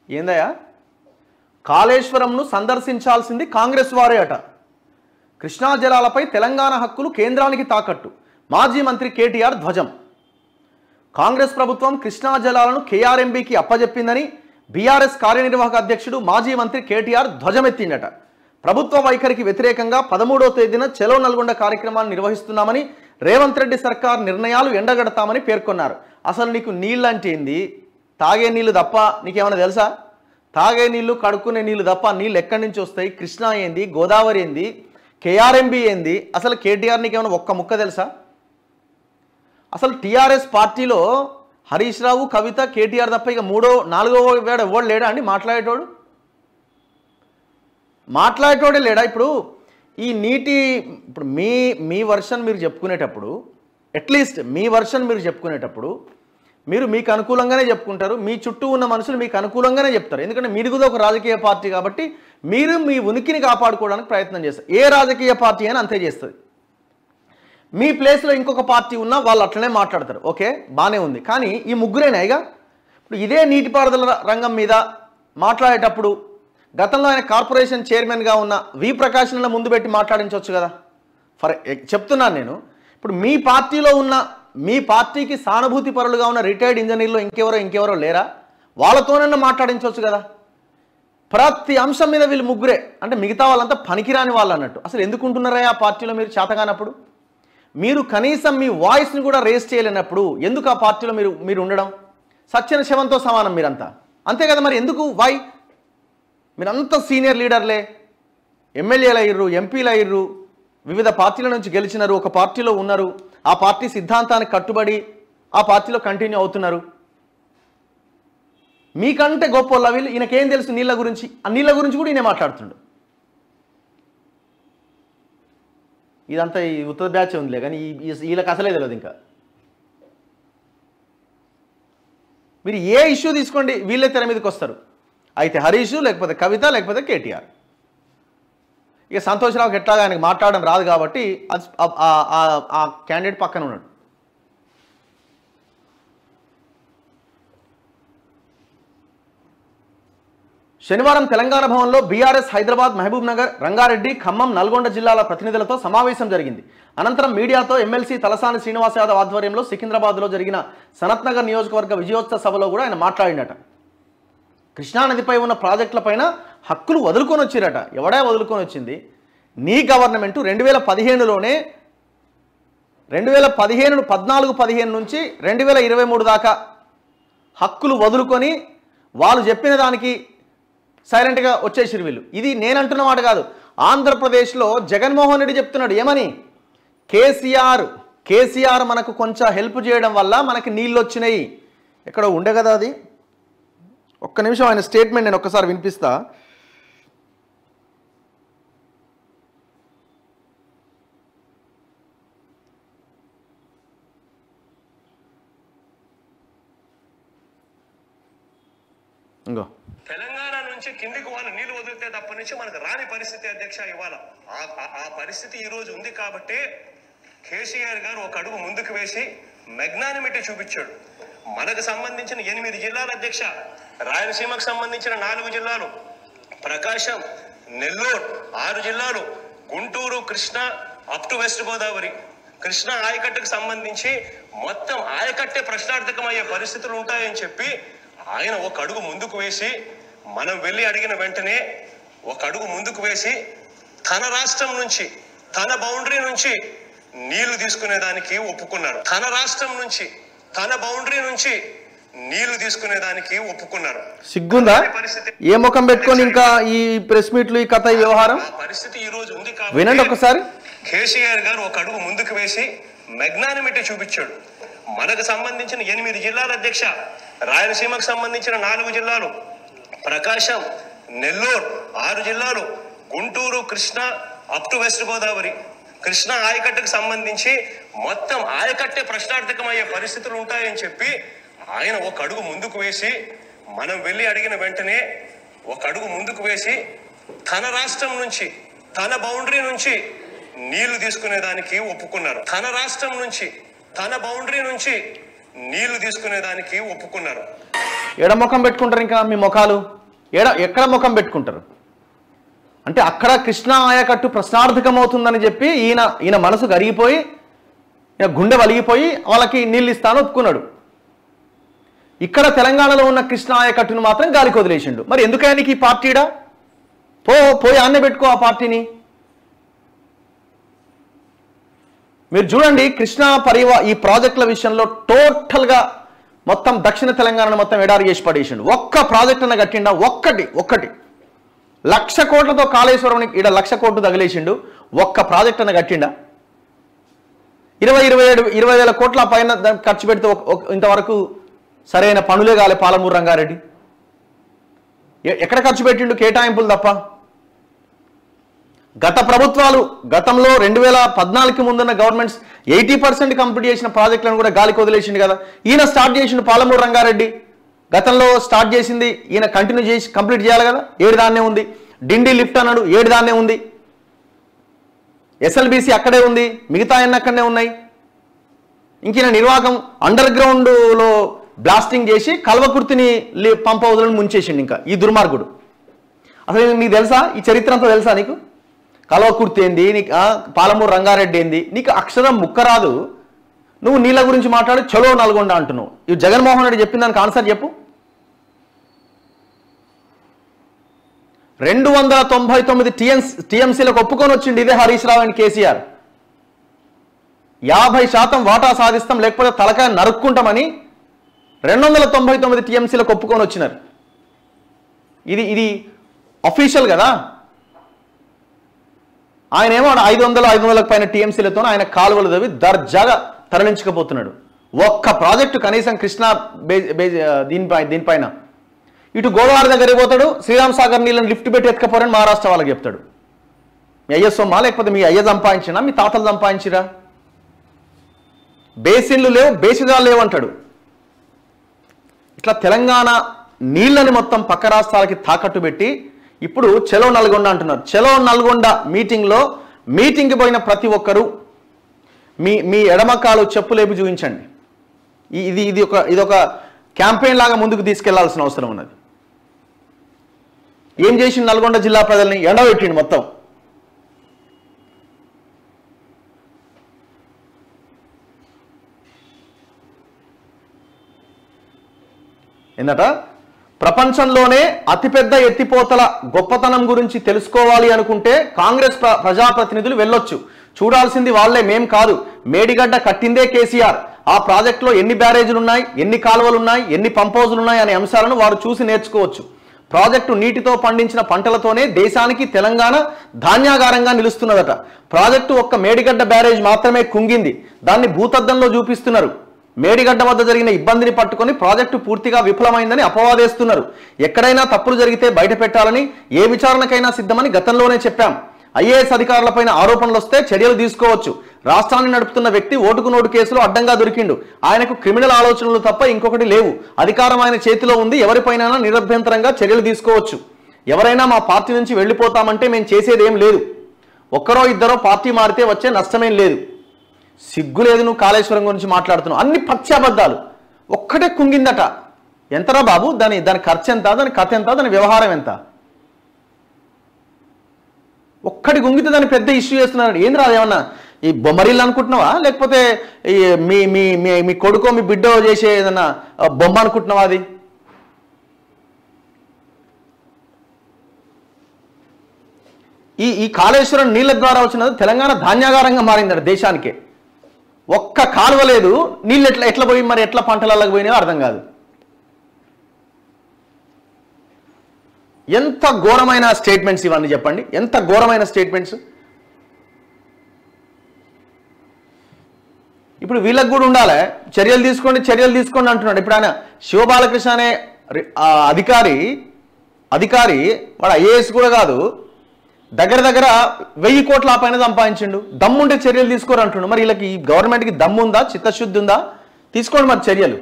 ఏందయ్యా, కాళేశ్వరంను సందర్శించాల్సింది కాంగ్రెస్ వారే అట. కృష్ణా జలాలపై తెలంగాణ హక్కులు కేంద్రానికి తాకట్టు. మాజీ మంత్రి కేటీఆర్ ధ్వజం. కాంగ్రెస్ ప్రభుత్వం కృష్ణా జలాలను కేఆర్ఎంబీకి అప్పజెప్పిందని బీఆర్ఎస్ కార్యనిర్వాహక అధ్యక్షుడు మాజీ మంత్రి కేటీఆర్ ధ్వజమెత్తిండట. ప్రభుత్వ వైఖరికి వ్యతిరేకంగా 13వ తేదీన చలో నల్గొండ కార్యక్రమాన్ని నిర్వహిస్తున్నామని, రేవంత్ రెడ్డి సర్కార్ నిర్ణయాలు ఎండగడతామని పేర్కొన్నారు. అసలు నీకు నీళ్ళు అంటే ఏంది? తాగే నీళ్ళు తప్ప నీకేమైనా తెలుసా? తాగే నీళ్ళు, కడుక్కునే నీళ్ళు తప్ప నీళ్ళు ఎక్కడి నుంచి వస్తాయి? కృష్ణా ఏంది, గోదావరి ఏంది, కేఆర్ఎంబీ ఏంది? అసలు కేటీఆర్ నీకేమైనా ఒక్క ముక్క తెలుసా? అసలు టీఆర్ఎస్ పార్టీలో హరీష్ రావు, కవిత, కేటీఆర్ తప్ప ఇక నాలుగో వేడ ఎవడు లేడా అండి మాట్లాడేటోడు? మాట్లాడేటోడే లేడా? ఇప్పుడు ఈ ఇప్పుడు మీ వర్షన్ మీరు చెప్పుకునేటప్పుడు, అట్లీస్ట్ మీ వర్షన్ మీరు చెప్పుకునేటప్పుడు మీరు మీకు అనుకూలంగానే చెప్పుకుంటారు. మీ చుట్టూ ఉన్న మనుషులు మీకు అనుకూలంగానే చెప్తారు. ఎందుకంటే మీది కూడా ఒక రాజకీయ పార్టీ కాబట్టి మీరు మీ ఉనికిని కాపాడుకోవడానికి ప్రయత్నం చేస్తారు. ఏ రాజకీయ పార్టీ అయినా అంతే చేస్తుంది. మీ ప్లేస్లో ఇంకొక పార్టీ ఉన్నా వాళ్ళు అట్లనే మాట్లాడతారు. ఓకే, బాగానే ఉంది. కానీ ఈ ముగ్గురేనా ఇక ఇప్పుడు ఇదే నీటిపారుదల రంగం మీద మాట్లాడేటప్పుడు గతంలో ఆయన కార్పొరేషన్ చైర్మన్గా ఉన్న వి ప్రకాష్ల ముందు పెట్టి మాట్లాడించవచ్చు కదా. చెప్తున్నాను నేను, ఇప్పుడు మీ పార్టీలో ఉన్న, మీ పార్టీకి సానుభూతి పరులుగా ఉన్న రిటైర్డ్ ఇంజనీర్లు ఇంకెవరో లేరా? వాళ్ళతోనన్నా మాట్లాడించవచ్చు కదా. ప్రతి అంశం మీద వీళ్ళు ముగ్గురే అంటే మిగతా వాళ్ళంతా పనికిరాని వాళ్ళు అన్నట్టు. అసలు ఎందుకు ఉంటున్నారా ఆ పార్టీలో మీరు చేతగానప్పుడు? మీరు కనీసం మీ వాయిస్ని కూడా రేస్ చేయలేనప్పుడు ఎందుకు ఆ పార్టీలో మీరు ఉండడం? సత్యన శవంతో సమానం మీరంతా, అంతే కదా. మరి ఎందుకు? వై? మీరంతా సీనియర్ లీడర్లే, ఎమ్మెల్యేలు అయ్యారు, ఎంపీలు అయ్యారు, వివిధ పార్టీల నుంచి గెలిచినారు, ఒక పార్టీలో ఉన్నారు, ఆ పార్టీ సిద్ధాంతానికి కట్టుబడి ఆ పార్టీలో కంటిన్యూ అవుతున్నారు. మీకంటే గొప్ప వాళ్ళ వీళ్ళు. ఈయనకేం తెలుసు నీళ్ళ గురించి? ఆ నీళ్ళ గురించి కూడా ఈయన మాట్లాడుతుండు. ఇదంతా ఈ ఉత్తర బ్యాచ్ ఉందిలే, కానీ వీళ్ళకి అసలే తెలియదు. ఇంకా మీరు ఏ ఇష్యూ తీసుకోండి వీళ్ళే తెర మీదకి వస్తారు. అయితే హరీష్, లేకపోతే కవిత, లేకపోతే కేటీఆర్. ఇక సంతోష్రావుకి ఎట్లాగా ఆయనకు మాట్లాడడం రాదు కాబట్టి ఆ క్యాండిడేట్ పక్కన ఉన్నాడు. శనివారం తెలంగాణ భవన్లో బీఆర్ఎస్ హైదరాబాద్, మహబూబ్ నగర్, రంగారెడ్డి, ఖమ్మం, నల్గొండ జిల్లాల ప్రతినిధులతో సమావేశం జరిగింది. అనంతరం మీడియాతో ఎమ్మెల్సీ తలసాని శ్రీనివాస్ యాదవ్ ఆధ్వర్యంలో సికింద్రాబాద్లో జరిగిన సనత్ నగర్ నియోజకవర్గ విజయోత్సవ సభలో కూడా ఆయన మాట్లాడినట. కృష్ణానదిపై ఉన్న ప్రాజెక్టులపైన హక్కులు వదులుకొని వచ్చిరట. ఎవడా వదులుకొని వచ్చింది? నీ గవర్నమెంటు 2015లోనే 14-15 నుంచి 2023 దాకా హక్కులు వదులుకొని వాళ్ళు చెప్పిన దానికి సైలెంట్గా వచ్చేసిరు వీళ్ళు. ఇది నేనంటున్న మాట కాదు. ఆంధ్రప్రదేశ్లో జగన్మోహన్ రెడ్డి చెప్తున్నాడు. ఏమని? కేసీఆర్ మనకు కొంచెం హెల్ప్ చేయడం వల్ల మనకి నీళ్ళు వచ్చినాయి. ఎక్కడో ఉండే కదా అది. ఒక్క నిమిషం ఆయన స్టేట్మెంట్ నేను ఒక్కసారి వినిపిస్తా. ఇంకో తెలంగాణ నుంచి కిందికి వాళ్ళ నీళ్లు వదిలితే తప్ప నుంచి మనకు రాని పరిస్థితి అధ్యక్ష ఇవాళ. ఆ పరిస్థితి ఈ రోజు ఉంది కాబట్టి కేసీఆర్ గారు ఒక అడుగు ముందుకు వేసి మెగ్నానిమిటీ చూపించాడు. మనకు సంబంధించిన 8 జిల్లాల అధ్యక్ష, రాయలసీమకు సంబంధించిన 4 జిల్లాలు, ప్రకాశం, నెల్లూరు 6 జిల్లాలు, Guntur, Krishna up to west Godavari, Krishna ఆయకట్టుకు సంబంధించి మొత్తం ఆయకట్టే ప్రశ్నార్థకమయ్యే పరిస్థితులు ఉంటాయని చెప్పి ఆయన ఒక అడుగు ముందుకు వేసి, మనం వెళ్ళి అడిగిన వెంటనే ఒక అడుగు ముందుకు వేసి తన రాష్ట్రం నుంచి, తన బౌండరీ నుంచి నీళ్లు తీసుకునేదానికి ఒప్పుకున్నారు. తన రాష్ట్రం నుంచి, తన బౌండరీ నుంచి నీళ్లు తీసుకునేదానికి ఒప్పుకున్నారు. సిగ్గుందా? ఏ ముఖం పెట్టుకొని ఇంకా ఈ ప్రెస్ మీట్లు, ఈ కథ, ఈ వ్యవహారం పరిస్థితి ఈ రోజు ఉంది. వినండి ఒకసారి. కేసీఆర్ గారు ఒక అడుగు ముందుకు వేసి మెగ్నానిమిటీ చూపించాడు. మనకు సంబంధించిన 8 జిల్లాల అధ్యక్ష, రాయలసీమకు సంబంధించిన 4 జిల్లాలు, ప్రకాశం, నెల్లూరు 6 జిల్లాలు, Guntur, Krishna up to west Godavari, Krishna ఆయకట్టుకు సంబంధించి మొత్తం ఆయకట్టే ప్రశ్నార్థకమయ్యే పరిస్థితులు ఉంటాయని చెప్పి ఆయన ఒక అడుగు ముందుకు వేసి, మనం వెళ్ళి అడిగిన వెంటనే ఒక అడుగు ముందుకు వేసి తన రాష్ట్రం నుంచి, తన బౌండరీ నుంచి నీళ్లు తీసుకునేదానికి ఒప్పుకున్నారు. తన రాష్ట్రం నుంచి, తన బౌండరీ నుంచి నీళ్లు తీసుకునేదానికి ఒప్పుకున్నారు. ఎడ ముఖం పెట్టుకుంటారు ఇంకా మీ ముఖాలు. ఎక్కడ ముఖం పెట్టుకుంటారు? అంటే అక్కడ కృష్ణా ఆయకట్టు ప్రశ్నార్థకమవుతుందని చెప్పి ఈయన మనసు కరిగిపోయి, ఈయన గుండె వలిగిపోయి వాళ్ళకి నీళ్ళు ఇస్తాను ఒప్పుకున్నాడు. ఇక్కడ తెలంగాణలో ఉన్న కృష్ణా ఆయకట్టును మాత్రం గాలికి వదిలేసిండు. మరి ఎందుకైనా ఈ పార్టీడా? పోయి ఆన్నే పెట్టుకో ఆ పార్టీని. మీరు చూడండి, కృష్ణా ఈ ప్రాజెక్టుల విషయంలో టోటల్గా మొత్తం దక్షిణ తెలంగాణను మొత్తం ఎడారి చేసి పడేసిండు. ఒక్క ప్రాజెక్ట్ అన్న కట్టిండా? ఒక్కటి 1,00,000 కోట్లతో కాళేశ్వరం ఇక్కడ 1,00,000 కోట్లు తగిలేసిండు. ఒక్క ప్రాజెక్ట్ అన్న కట్టిండా? 20,000 కోట్ల పైన ఖర్చు పెడితే ఇంతవరకు సరైన పనులే కాలే. పాలమూరు రంగారెడ్డి ఎక్కడ ఖర్చు పెట్టిండు? కేటాయింపులు తప్ప. గత ప్రభుత్వాలు గతంలో 2014కి ముందున్న గవర్నమెంట్స్ 80% కంప్లీట్ చేసిన ప్రాజెక్టులను కూడా గాలికి వదిలేసిండు కదా. ఈయన స్టార్ట్ చేసిండు పాలమూరు రంగారెడ్డి. గతంలో స్టార్ట్ చేసింది ఈయన కంటిన్యూ చేసి కంప్లీట్ చేయాలి కదా. 7 దాన్నే ఉంది. డిండి లిఫ్ట్ అన్నాడు, 7 దాన్నే ఉంది. SLBC అక్కడే ఉంది, మిగతా అన్నీ అక్కడనే ఉన్నాయి. ఇంక నిర్వాహకం అండర్ గ్రౌండ్లో బ్లాస్టింగ్ చేసి కల్వకుర్తిని పంప్ హౌజ్లను ముంచేసిండు. ఇంకా ఈ దుర్మార్గుడు. అసలు నీకు తెలుసా? ఈ చరిత్ర అంతా తెలుసా నీకు? కల్వకుర్తి ఏంది, నీకు పాలమూరు రంగారెడ్డి ఏంది? నీకు అక్షరం ముక్క రాదు. నువ్వు నీళ్ళ గురించి మాట్లాడి చలో నల్గొండ అంటున్నావు. ఇవి జగన్మోహన్ రెడ్డి చెప్పిన దానికి ఆన్సర్ చెప్పు. 299 TMCలకు ఒప్పుకొని వచ్చింది ఇదే హరీష్ రావు అండ్ కేసీఆర్. 50% వాటా సాధిస్తాం లేకపోతే తలకాయ నరుక్కుంటామని 299 TMCలకు ఒప్పుకొని వచ్చినారు. ఇది అఫీషియల్ కదా. ఆయన ఏమో 500 పైన TMCలతో ఆయన కాలువలు తవ్వి దర్జాగా తరలించకపోతున్నాడు. ఒక్క ప్రాజెక్టు కనీసం కృష్ణా దీనిపైన ఇటు గోదావరి దగ్గరికి పోతాడు, శ్రీరామ్ సాగర్ నీళ్ళని లిఫ్ట్ పెట్టి ఎత్తుకపోరని మహారాష్ట్ర వాళ్ళకి చెప్తాడు. మీ అయ్య సొమ్మా లేకపోతే మీ అయ్య సంపాదించినా మీ తాతలు సంపాదించిరా? బేసిన్లు లేవు, బేసిదాలు లేవు అంటాడు. ఇట్లా తెలంగాణ నీళ్ళని మొత్తం పక్క రాష్ట్రాలకి తాకట్టు పెట్టి ఇప్పుడు చలో నల్గొండ అంటున్నారు. చలో నల్గొండ మీటింగ్కి పోయిన ప్రతి ఒక్కరూ మీ ఎడమకాలు చెప్పులేపి చూపించండి. ఇది ఒక క్యాంపెయిన్ లాగా ముందుకు తీసుకెళ్లాల్సిన అవసరం ఉన్నది. ఏం చేసిండు? నల్గొండ జిల్లా ప్రజల్ని ఎండబెట్టిండు మొత్తం. ఏందట? ప్రపంచంలోనే అతిపెద్ద ఎత్తిపోతల గొప్పతనం గురించి తెలుసుకోవాలి అనుకుంటే కాంగ్రెస్ ప్రజాప్రతినిధులు వెళ్ళొచ్చు. చూడాల్సింది వాళ్లే, మేం కాదు. మేడిగడ్డ కట్టిందే కేసీఆర్. ఆ ప్రాజెక్టులో ఎన్ని బ్యారేజీలు ఉన్నాయి, ఎన్ని కాలువలు ఉన్నాయి, ఎన్ని పంప్ హౌజులు ఉన్నాయి అనే అంశాలను వారు చూసి నేర్చుకోవచ్చు. ప్రాజెక్టు నీటితో పండించిన పంటలతోనే దేశానికి తెలంగాణ ధాన్యాగారంగా నిలుస్తున్నదట. ప్రాజెక్టు ఒక్క మేడిగడ్డ బ్యారేజ్ మాత్రమే కుంగింది. దాన్ని భూతద్దంలో చూపిస్తున్నారు. మేడిగడ్డ వద్ద జరిగిన ఇబ్బందిని పట్టుకొని ప్రాజెక్టు పూర్తిగా విఫలమైందని అపవాదేస్తున్నారు. ఎక్కడైనా తప్పులు జరిగితే బయట పెట్టాలని, ఏ విచారణకైనా సిద్ధమని గతంలోనే చెప్పాం. IAS అధికారులపైన ఆరోపణలు వస్తే చర్యలు తీసుకోవచ్చు. రాష్ట్రాన్ని నడుపుతున్న వ్యక్తి ఓటుకు నోటు కేసులో అడ్డంగా దొరికిండు. ఆయనకు క్రిమినల్ ఆలోచనలు తప్ప ఇంకొకటి లేవు. అధికారం ఆయన చేతిలో ఉంది. ఎవరిపైనా నిరభ్యంతరంగా చర్యలు తీసుకోవచ్చు. ఎవరైనా మా పార్టీ నుంచి వెళ్ళిపోతామంటే మేము చేసేదేం లేదు. ఒక్కరో ఇద్దరో పార్టీ మారితే వచ్చే నష్టమేం లేదు. సిగ్గు లేదు నువ్వు కాళేశ్వరం గురించి మాట్లాడుతున్నావు. అన్ని పచ్చాబద్దాలు. ఒక్కటే కుంగిందట. ఎంతరా బాబు? దాని ఖర్చు ఎంత, దాని కథ ఎంత, దాని వ్యవహారం ఎంత? ఒక్కటి గుంగితే దాన్ని పెద్ద ఇష్యూ చేస్తున్నాడు. ఏంది రాదు? ఏమన్నా ఈ బొమ్మరిల్లు అనుకుంటున్నావా? లేకపోతే మీ మీ మీ కొడుకో మీ బిడ్డో చేసే ఏదన్నా బొమ్మ అనుకుంటున్నావా? అది ఈ కాళేశ్వరం నీళ్ళ ద్వారా వచ్చినది తెలంగాణ ధాన్యాగారంగా మారిందట దేశానికే. ఒక్క కాలువ లేదు, నీళ్ళు ఎట్లా పోయి మరి ఎట్లా పంటలకు పోయినాయో అర్థం కాదు. ఎంత ఘోరమైన స్టేట్మెంట్స్ ఇవన్నీ చెప్పండి. ఎంత ఘోరమైన స్టేట్మెంట్స్. ఇప్పుడు వీళ్ళకి కూడా ఉండాలి. చర్యలు తీసుకోండి అంటున్నాడు. ఇప్పుడు ఆయన శివబాలకృష్ణ అనే అధికారి వాడు IAS కూడా కాదు, దగ్గర 1000 కోట్ల పైన సంపాదించిండు. దమ్ముంటే చర్యలు తీసుకోరు అంటుండు. మరి వీళ్ళకి ఈ గవర్నమెంట్కి దమ్ము ఉందా, చిత్తశుద్ధి ఉందా? తీసుకోండి మరి చర్యలు.